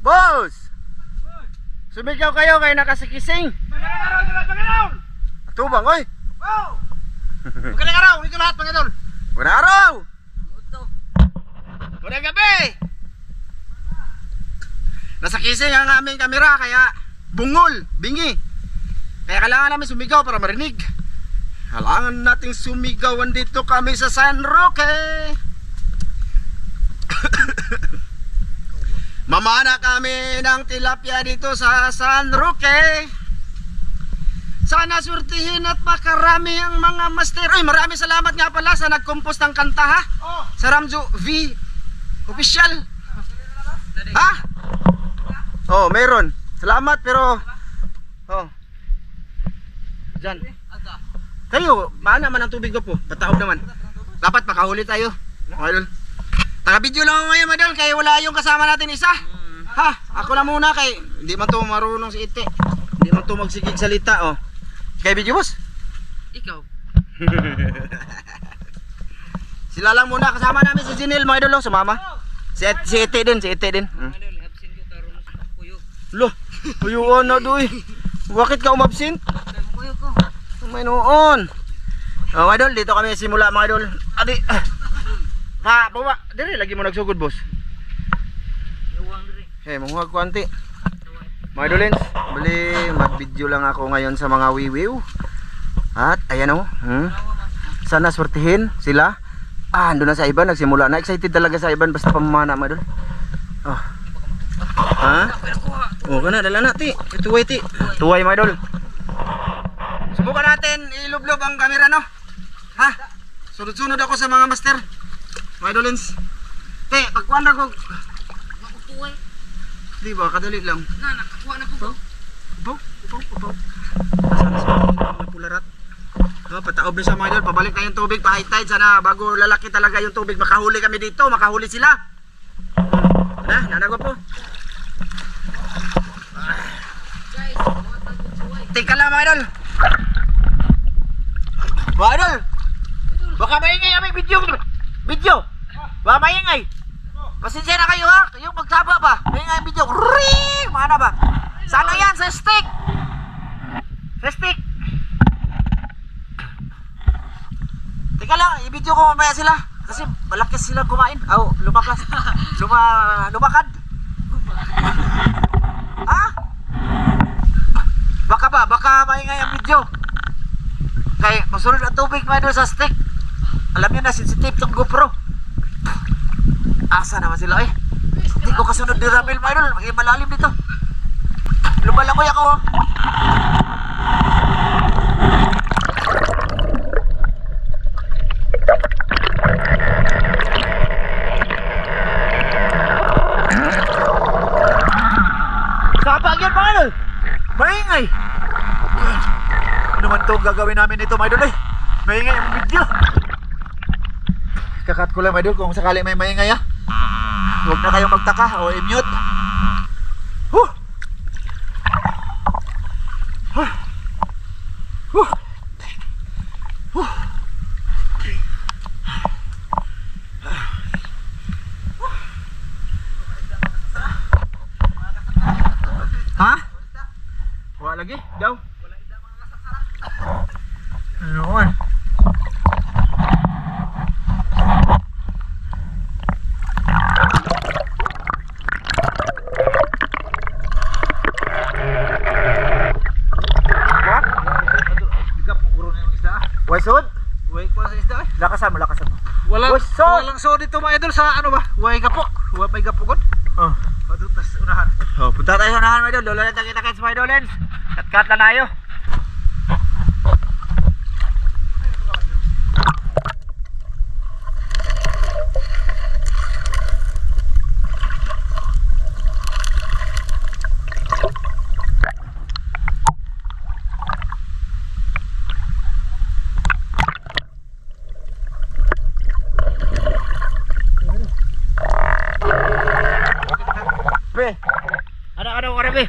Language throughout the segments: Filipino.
Boss! Sumigaw kayo kay nakasikising. Tubang, oy! Wow! Magandang araw, dito lahat mga idol. Magandang araw! Magandang gabi! Nasa kising ang aming kamera kaya bungol, bingi. Kaya kailangan namin sumigaw para marinig. Kailangan nating sumigawan dito kami sa San Roque. Mamana kami ng tilapia dito sa San Roque. Sana surtihin at makarami ang mga master. Ay, maraming salamat nga pala sa nag-compose ng kanta ha. Sa Ramjo V Official. Ha? Oh, meron. Salamat pero Diyan. Kayo, paano naman ang tubig ko po? Pataob naman. Dapat makahuli tayo. Idol. Taga-video lang ako ngayon, Idol, kaya wala yung kasama natin isa. Ha? Ako na muna kay hindi man to marunong si Ite. Hindi man to magsigig salita, oh. Kay video boss? Ikaw. Sila lang muna kasama namin si Jinil, mga idol, sumama. Si Ite din, si Ite din. Idol, absent ko karon sa puyo. Lo, puyuon na doy. Bakit ka umabsent? Puyo ko. May noon. Oh, mga idol, dito kami simula, mga idol. Adi. Ha, baba. Dire lagi mo nagsugod, boss. Yuwang dire. Manguhag ko anti. Mga idolins, bali mag-video lang ako ngayon sa mga wiwiw. At ayan oh, sana swertihin sila. Ando na sa iban, nagsimula na. Excited talaga sa iban basta pamamana, mga idol. Oh. Ha? Oh, kana dala na ti. Tuway ti. Tuway, mga idol. Subukan natin ilublob ang camera, no? Ha? Sunod-sunod ako sa mga master. Mga idolins. Te, pagkuhan ko. Makutuway. Di ba, kadali lang. Na, nakakuha na po. Upaw. Sana sa mga napularat. No, pataob na siya, mga idol. Pabalik na yung tubig, pa-high tide. Sana bago lalaki talaga yung tubig. Makahuli kami dito, makahuli sila. Nanago po. Guys, mga tagutuway. Tika lang, mga idol. Mga idol, baka maingay aming video. Baka maingay. Pasensya na kayo ha, yung magsaba ba? Maingay video. Ring! Mana ba? Sana yan, sa stick. Sa stick. Tika lang, i-video ko mamaya sila. Kasi malakas sila kumain. Oh, lumakas. Lumakad. Ha? Baka maingay ang video. Kaya masunod ang tubig mga idol sa stick. Alam niyo na, sensitive tong GoPro. Asa naman sila eh. Hindi ko kasunod ni Ramil mga idol. Maging malalim dito. Lumalangoy ako. Sabag yan mga idol. Maingay. Ano man itong gagawin namin ito mga idol eh. Maingay ang video. Kakat ko lang mga idol kung sakali may maingay ha. Huwag na kayong magtaka o i-mute. Huh. Huh. Huh. Huh. Ha? Wala lagi? Daw? Ano man? Wasod? Way ko sa isda eh. Lakasan mo. Walang so dito mga idol sa ano ba? Way gapo. Way may gapo god. Oh. Padutas unahan. Oh, punta tayo sa unahan mga idol. Lolo na kita-kits mga idolens. Kat-kat lang tayo. Be, ada ko be.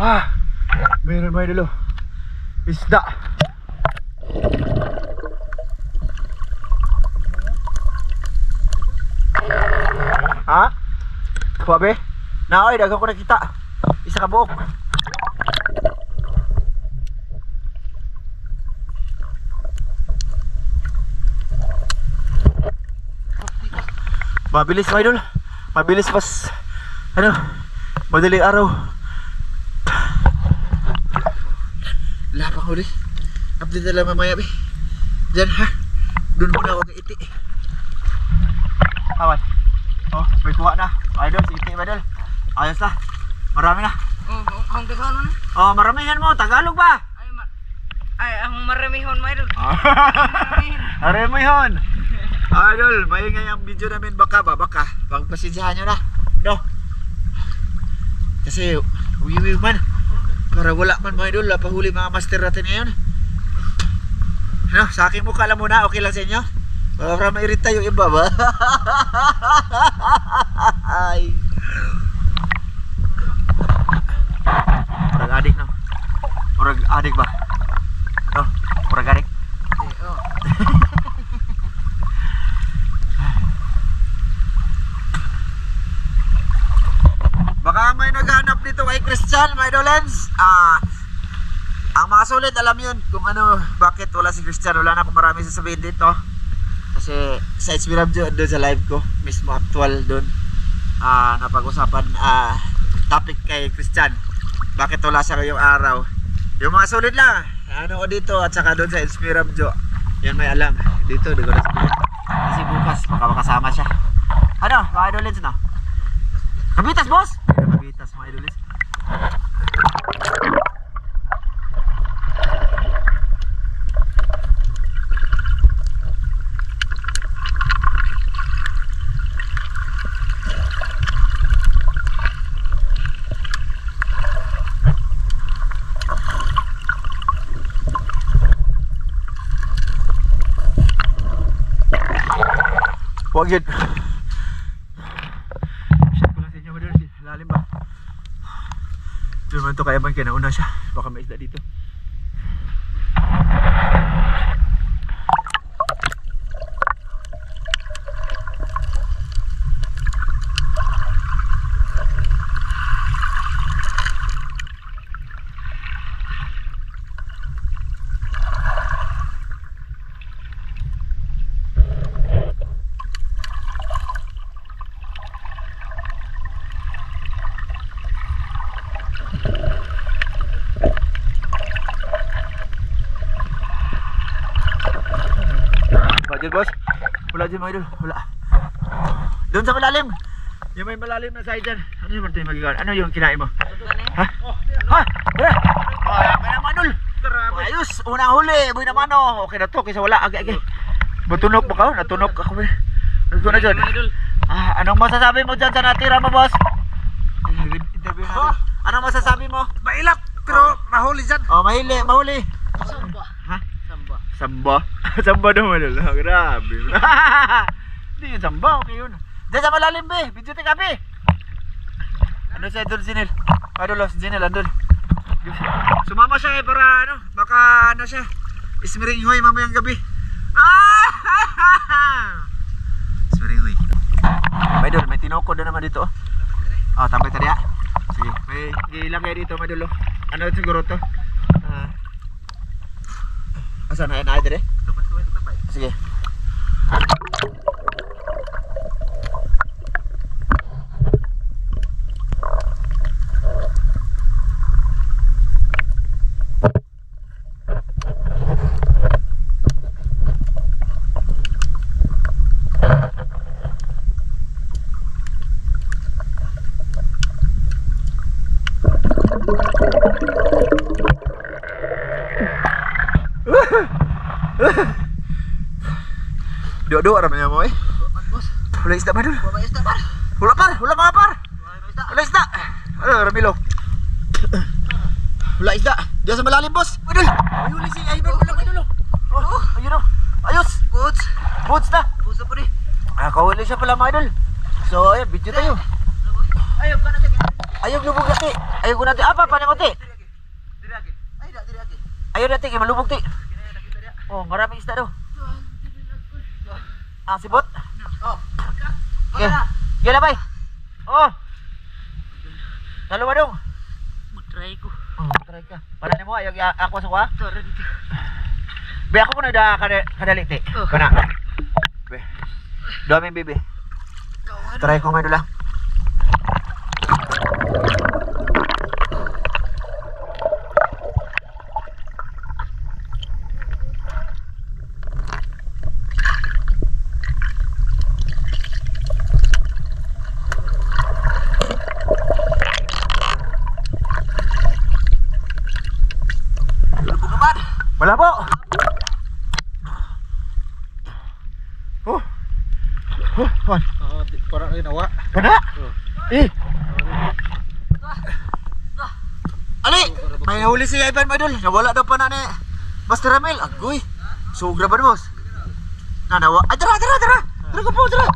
Meron mga idol. Isda. Ha? Kuwabe? Naoy, dagang ko nakita. Isa ka buok. Mabilis mga idol. Mabilis pas madaling araw. Lapang huli. Update na lang mamaya be. Diyan ha. Doon muna ako kay Iti. Awan. Oh, may kuha na. Idol, si Iti idol. Ayos na. Marami na. Ang Tagalog na? Oh, maramihan mo. Tagalog ba? Ang maramihon mo idol. Maramihan. Idol, maingay ang video namin baka. Pagpasensyahan nyo na. No. Kasi, wiwi man. Para wala man mga idol, pahuli mga master natin ngayon. Ano, sa aking mukha lang muna, okay lang sa inyo? Para mairita yung iba ba? Ay. Murag adik no? Murag adik ba? No? Murag adik? Baka may naghanap dito kay Christian, my idolens. Ang mga sulit alam yun kung ano, bakit wala si Christian. Wala na akong marami sasabihin dito. Kasi sa Inspiram doon sa live ko, mismo actual doon, napag-usapan topic kay Christian. Bakit wala siya ngayong araw? Yung mga sulit lang, ano ko dito at saka doon sa Inspiram Jo. Yan may alam. Dito, di ko na sabihin. Kasi bukas, makakasama siya. Ano, mga idolens na? Kabitas, boss! Kabitas, mga idolens. Huwag yun. Shit ko lang sa inyo, madal. Lalim ba? Doon man ito kaya man kinauna siya. Baka may isda dito. Dyan boss, wala dyan mga idol, wala. Doon sa malalim, yung may malalim na side dyan. Ano yung ito yung magigawan? Ano yung kinain mo? Ha? Ha? Wala? Kaya naman idol. Ayos, unang huli, boy naman o. Okay na to, kaysa wala, agay. Matunok ba ka? Natunog ako. Let's go na dyan. Anong masasabi mo dyan sa natira mo boss? Interview natin. Anong masasabi mo? Mailap, pero mahuli dyan. Oh, mahuli. Samba. Ha? Samba. Samba? Samba naman idol. Grabe. Hindi yun samba, okay yun. Diyan sa malalim be, video tayo be. Ano sa idol Zinel? Idol si Zinel, andun. Sumama siya para ano, baka ano siya, ismiringhoy mamayang gabi. Ismiringhoy. Idol, may tinoko doon naman dito. Oh, tambay tayo. Sige, may gilang kayo dito idol. Ano siguro to? Asa na dire? Sige. Dua-dua ramai mo eh. Wala isda ba dul? Wala isda par. Wala mga par. Wala isda. Ramilo. Wala isda. Diyan sa malalim boss. Idol. Ayun si Ivan wala idol. Oh, ayun oh. Ayos. Boots na. Puso po rin. Kahuli siya pala mga idol. So, ayan, video tayo. Ayaw ka na siya. Ayaw lubog ti. Ayaw ko natin apa pa ti. Diri lagi. Ay, diri lagi. Ayaw natin kay malubog ti. Oh, maraming isda daw. Sibot. Oh. Okay. Gila bay. Oh. Dalawa dong. Try ko. Oh, try ka. Para nimo ayaw ako sa kwa. Tara dito. Be ako kuno da kadali ti. Kana. Be. Dami bibi. Try ko nga dula. Wala po. Man. Para rin awa. Kana? Ali, may nahuli si Ivan Madol. Nawala daw pa na ni Master Ramil. Agoy. Sugra ba boss? Nanawa. Ay, tara. Tara ko po, tara.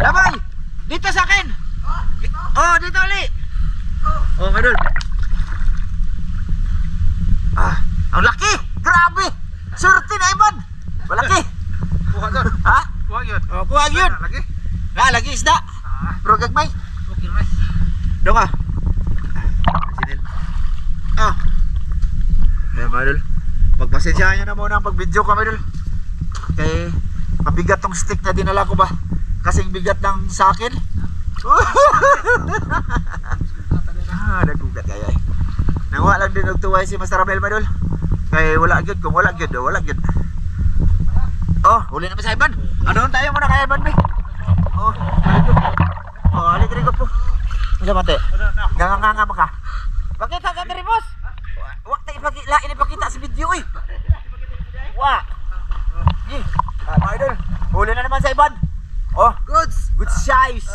Labay. Dito sa akin. Oh, dito Ali. Oh, Madol. Ang laki. Grabe. Surti na Ivan. Malaki. Kuha doon. Ha? Kuha yun. Oh, kuha yun. Lagi. Lagi isda. Bro, gagmay. Okay, right. Dong ah. Sinil. Madol. Pagpasensyahan nyo na muna ang pag-video ka, Madol. Kaya mabigat tong stick na dinala ko ba? Kasing bigat ng sa akin. Nagugat kaya eh. Nawa lang din nagtuway si Master Ramel, Madol. Kaya wala gyud, kung wala gyud, wala gyud. Oh, huli naman sa Ivan. Ano tayo muna kay Ivan, be? Oh, alit rin ko po. Ano mate? Ganganga mo ka. Pakita ka diri, boss. Wa tayo ipakita sa video eh. Wa. Idol. Huli na naman sa Ivan. Oh, good size.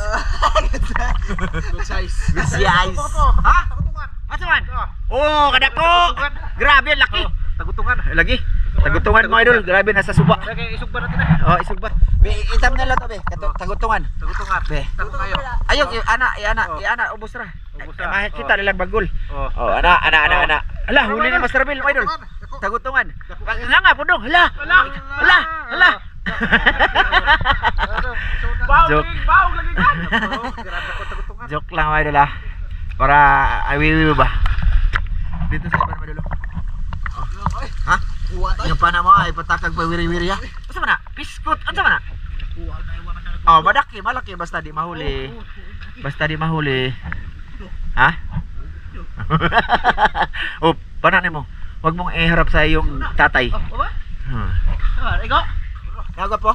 Good size. Good size. Ha? Asa man? Oh, kadako. Grabe, laki. Tagutungan. Lagi. Tagutungan mo, idol. Grabe, nasa suba. Lagi, isog ba natin eh? Oh, isog ba? Be, itam na lang to, be. Tagutungan. Tagutungan. Be. Tagutungan kayo. Ayok, iana, ubos ra. Ubos ra. Makikita nilang bagol. Oh. Oh, ana. Hala, huli ni Master Bill, idol. Tagutungan. Nga nga, pudong. Hala. Joke. Bawg lagi ka. Grabe ko tagutungan. Joke lang, idol ah. Para awiwi ba? Dito sa iba naman, idol. Ha? Yung pana mo ay patakag pa wiri-wiri ha. Asa man na? Piskot. Asa man na? Oh, malaki basta di mahuli. Basta di mahuli. Ha? Oh, panan mo. Huwag mong iharap sa iyong tatay. Ikaw? Nagap po.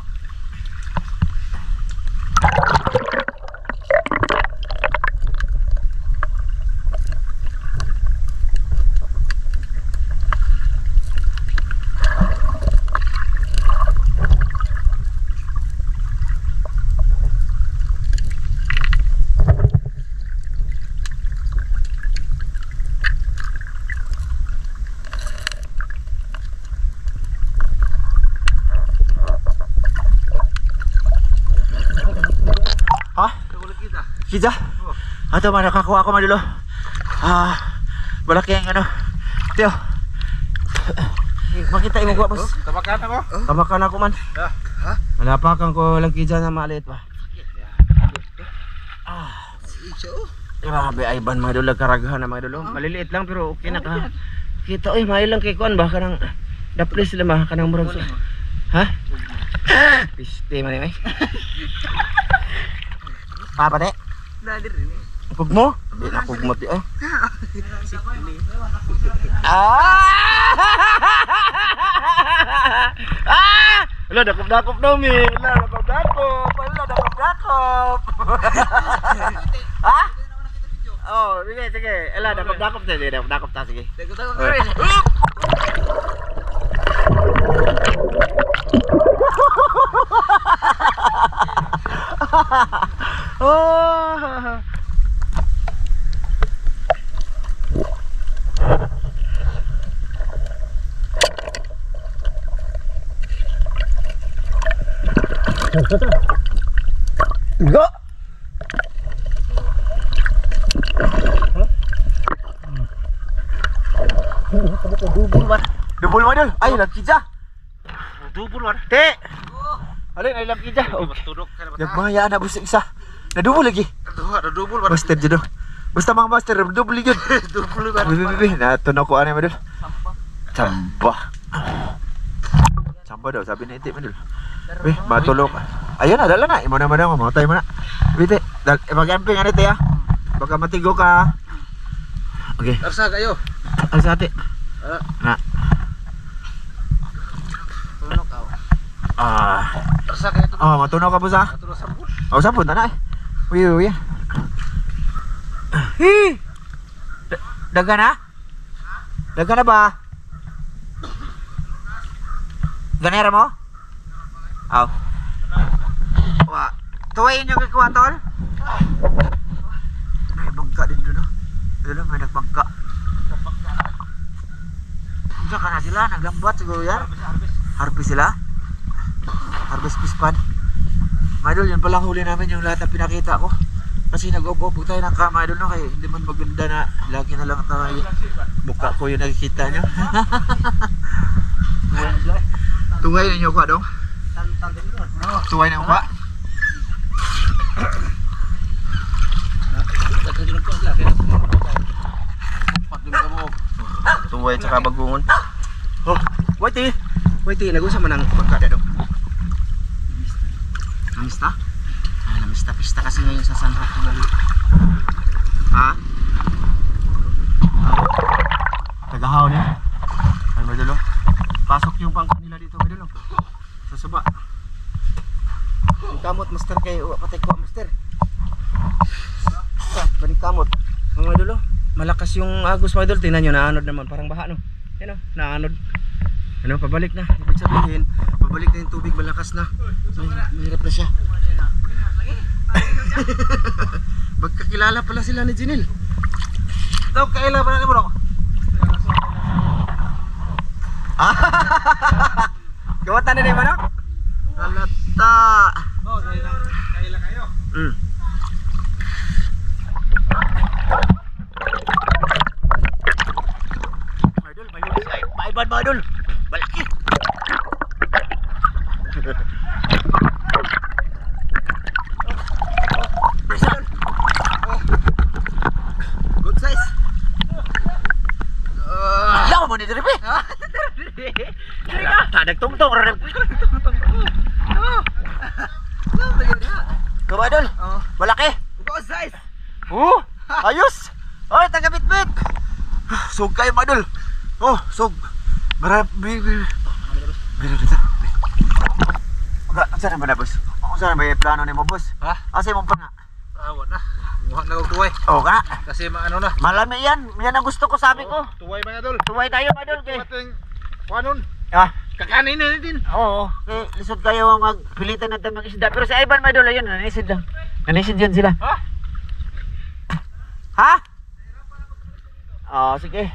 Kita? Ato man nakakuha ako madulo. Malaki ang ano. Tiyo. Makita mo ko, boss. Tabakan ako. Tabakan ako man. Ha? Malapakan ko lang kidya na maliit pa. Grabe ay ban mga dulo karaghan na mga dulo. Maliliit lang pero okay na ka. Kita oy, may lang kay kuan ba kanang daplis sila ba kanang murag. Ha? Piste man eh. Pate. Nadir ini. Pugmo? Di na pugmo ti ay. Ala dakop daw mi. Ala dakop. Ha? Oh, sige. Ala dakop ta sige. Oh. Go. Dubul ba? Dubol mo idol. Ay, laki dya. Dubul war. Te. Alin ay laki dya. Oh, Tudok ka na ba? yagmaya na busik isa. Nadubol lagi. Ada dubul war. Master jud. Basta mga master dubol jud. Dubul war. Bibi, naton ako ani madul. Camba. Camba daw sabi ni Iti madul. Bih, matulog. Ayun na, dala na. Imo na madam, mamatay mo na. Bite, mag-amping ano te ah. Baka matigo ka. Okay. Arsa kayo. Ang sa ate. Na. Tunok ka. Arsa kayo to. Matunaw ka po sa. Tulo sa bul. Sabon na eh. Uy. Hi. Daga na? Daga na ba? Ganera mo? Aw. Wa. Tuwayin yung kikuha tol. May bangka din doon. Doon may nagbangka. Diyan ka na sila, naglambat siguro yan. Harvest sila. Harvest fish pan. Idol, yun palang huli namin yung lahat na pinakita ko. Kasi nag-up-up tayo ng kama idol no, kaya hindi man maganda na lagi na lang tayo. Buka ko yung nakikita nyo. Tungay ninyo ko dong. Tuway na upa. Tuway tsaka bagungon. Oh, waiti, nag-usap man ang pagkada dong. Namista? Namista-pista kasi ngayon sa San Roque Mali. Ha? Tagahaw niya. Ay madulo. Pasok yung pangka nila dito madulo. Sa suba. Yung kamot master kayo, patay ko master. Balik kamot. Mga madulo. Malakas yung agos mga idol. Tingnan nyo, naanod naman. Parang baha no. Yan o, naanod. Ano, pabalik na. Ibig sabihin, pabalik na yung tubig, malakas na. Mahirap na siya. Magkakilala pala sila ni Jinil. Daw kaila pa ni bro. Gawatan na rin manok? Halata. No, kaila kayo. Idol, maibad mo idol. Malaki. Good size. Lawa mo ni Diri pe. Tadag tungtong rep. Kamu idol. Malaki. Good size. Ayos. Oy, taga bitbit. Sug kayo idol. Oh, sug. Marami. Biro dito. Saan naman na boss? Saan may plano ni mo boss? Ha? Asa mo pa nga? Awan na. Muha na og tuway. Oo ka. Kasi maano na. Malami yan. Yan ang gusto ko sabi ko. Tuway mga idol. Tuway tayo idol kay. Ating panon. Kakanin na din. Oo. Lisod kayo magpilitan natin mag-isda. Pero si Ivan idol ayun, nanisid lang. Nanisid yun sila. Ha? Sige.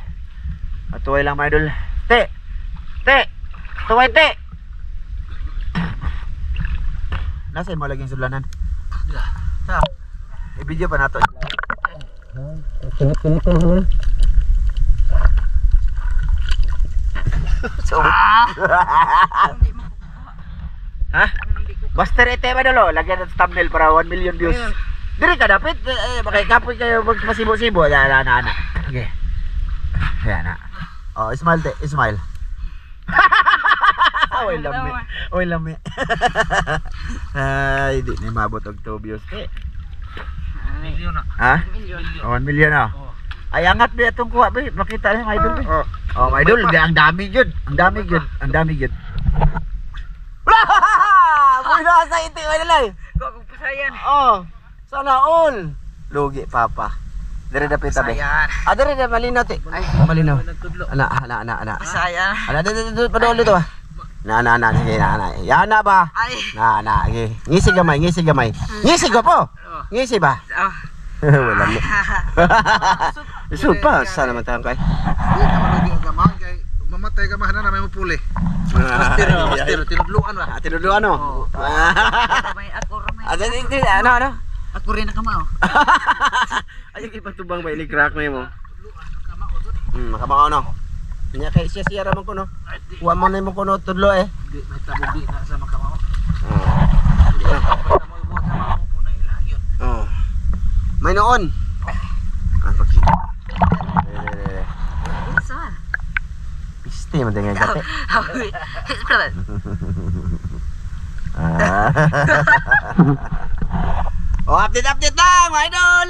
Tuway lang mga idol. Tuway te. Nasa mo laging sulanan? I-video pa nato. Ha? Buster ite ba dalo? Lagyan ng thumbnail para 1 million views. Diri ka dapat makikapoy kayo magmasibo-sibo. Yan na. Okay. Yan na. Oh, smile te, smile. Oy lami. Ay, di na mabot og 2 views te. Milyon na. Ha? 1 million na. Ay angat ba itong kuha ba? Makita lang idol ba? Oh, idol, ang dami jud. Ang dami jud. Boy na sa iti wala lay. Kung pasayan. Sana all. Lugi papa. Dire dapat tabi. Dire na malinaw te. Ay, malinaw. Ana. Pasayan. Ana dito padolo to. Na. Yana ba? Ay. Na. Ngisi gamay. Ngisi ko po. Ngisi ba? Wala mo. Isul pa sana matang kay. Di naman lagi agamahan kay mamatay gamahan na may mupuli. Master, tinudluan ba? Tinudluan no. May ako ramay. Ano? Ako rin nakamao. Ay ipatubang ba ini crack mo mo. Makamao no. Nya kay siya ramon ko no. Wa mo na mo kuno tudlo eh. Di may tabugi na sa makamaw. Oh. Pagka mo ibuhat sa mga po na ilang yun. Oh. May noon. Ah, pakita. Saan? Piste man dengan kate. Hawi. Sebentar. Ah. Oh, update lang, mga idol.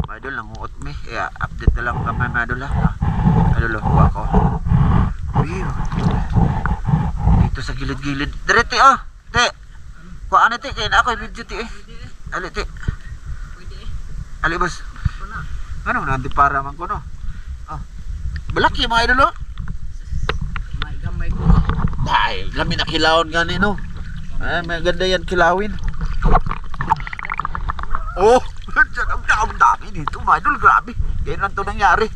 Mga idol, nanguot mi. Yeah, update na lang kami, mga idol ha. Idol, huwa ko. Uy, dito sa gilid-gilid. Dire, ti, oh. Ti. Kuhaan na, ti. Kaya na ako, video, ti, eh. Ali, ti. Ali, boss. Ano, nanti para man ko, no? Oh. Balaki, mga idol, oh. May gamay ko. Ay, kami nakilawon gani, no? Ay, may ganda yan kilawin. Oh, ang dami dito, mga idol, grabe. Ganyan lang ito nangyari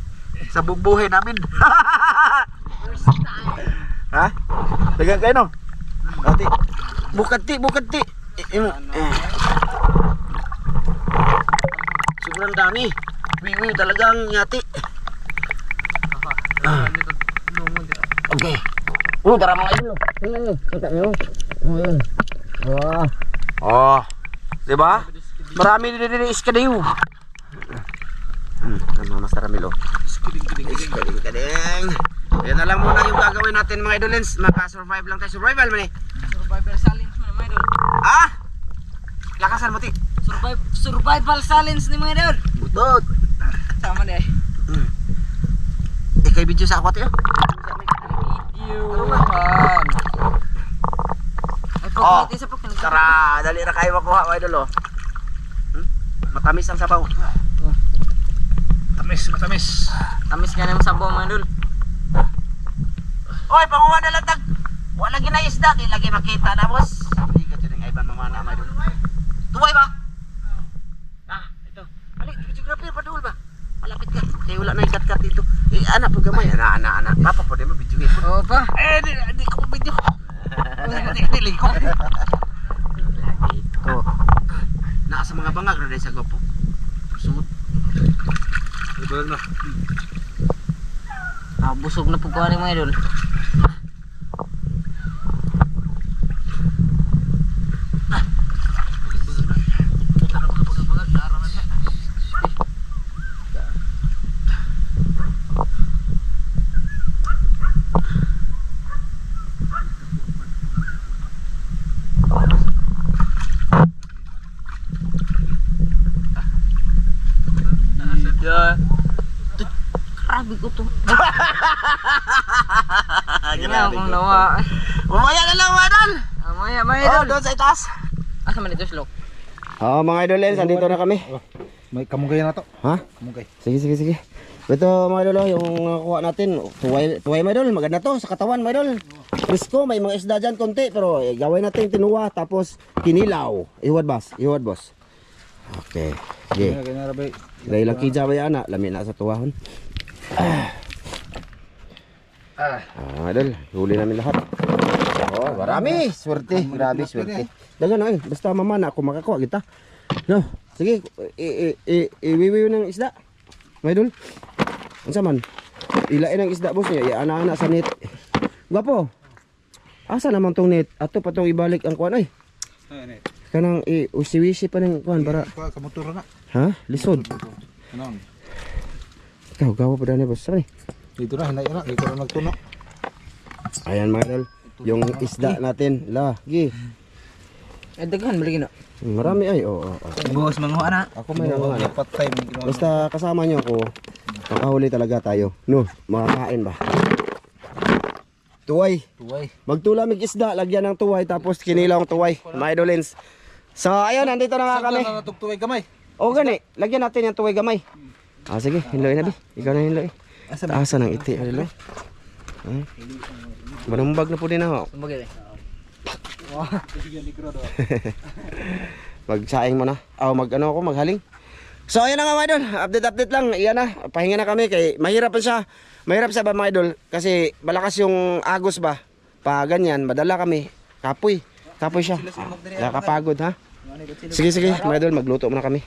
sa buong buhay namin. First time. Ha? Dagan kayo, no? Ati, bukat ti. Sobrang dami. Wiwi talagang nyati. Okay. Tara mga idol. Kita nyo. Oh. Diba? Marami din iskadayo. Ano mas Ramil, oh. Iskading. Yan na lang muna yung gagawin natin mga idolens. Maka-survive lang tayo. Survival man eh. Survival challenge mo na, idol. Ah! Lakasan mo, ti. Survival challenge ni mga idol. Butod. Tama na eh. Kay video sa ako, ti. Video. Oh, tara, dali na kayo makuha mga idol, oh. Matamis ang sabaw. Matamis. Tamis nga na yung sabaw mga idol. Oy, panguha na lang tag. Wala lagi na isda, di lagi makita na, boss. Hindi ka tining ayban mamana mga idol. Tuway ba? Ah, ito. Ali, videographer pa dul ba? Malapit ka. Kaya wala na ikat-kat dito. Eh, anak po gamay. Anak. Papa po, di mo video eh. Oo pa. Di ko video. Dili ko. Ito. Nasa mga bangag na sa gopo. Sumot. Ibang na. Busog na po ko mga idol. Grabe ko to. Grabe akong nawa. Mamaya na lang mga idol. Maya, mga Oh, idol. doon sa itaas. Asa man ito slok? Oh, mga idol, andito na kami. May kamugay na to. Ha? Kamugay. Sige. Ito mga idol, yung nakuha natin, tuway mga idol, maganda to sa katawan mga idol. Frisco, may mga isda dyan konti, pero gawin natin tinuwa, tapos kinilaw. Iwad boss. Okay. Sige. Kaya na rabay. Dahil lang kija ba yan, lamin na sa tuwahon. Mga idol, huli namin lahat. Oh, marami. Swerte, grabe swerte. Dagan na basta mamana ako makakuha kita. No, sige, iwiwi ng isda. Mga idol. Unsa man? Ilain ang isda boss niya, ana-ana sa net. Gwapo. Asa naman tong net? Ato pa tong ibalik ang kuan ay. Kanang usiwisi pa ng kuan para. Kamotor na. Ha? Lisod. Ano? Ikaw gawa pa dani boss. Saan Dito na, hinay na. Dito na nagtuno. Ayan mga idol, yung isda natin. Lagi. Daghan balik na. Marami ay. Oo. Buhos manguha na. Ako may nanguha. Patay. Basta kasama nyo ako, makahuli talaga tayo. No, makakain ba? Tuway. Magtulamig isda, lagyan ng tuway, tapos kinilaw ang tuway. Mga idolins. So, ayun, nandito na nga kami. Natugtuway kamay. O gani, lagyan natin yung tuway gamay. Ah, sige, hinloy na bi. Ikaw na hinloy. Asa ng iti, hinloy. Manumbag na po din ako. Sumbagay. Magsaing mo na. Mag-ano ako, maghaling. So ayun na nga mga idol, update lang. Iyan na, pahinga na kami kay mahirap siya ba mga idol kasi malakas yung agos ba. Pa ganyan, madala kami. Kapoy siya. Nakapagod ha. Sige mga idol, magluto muna kami.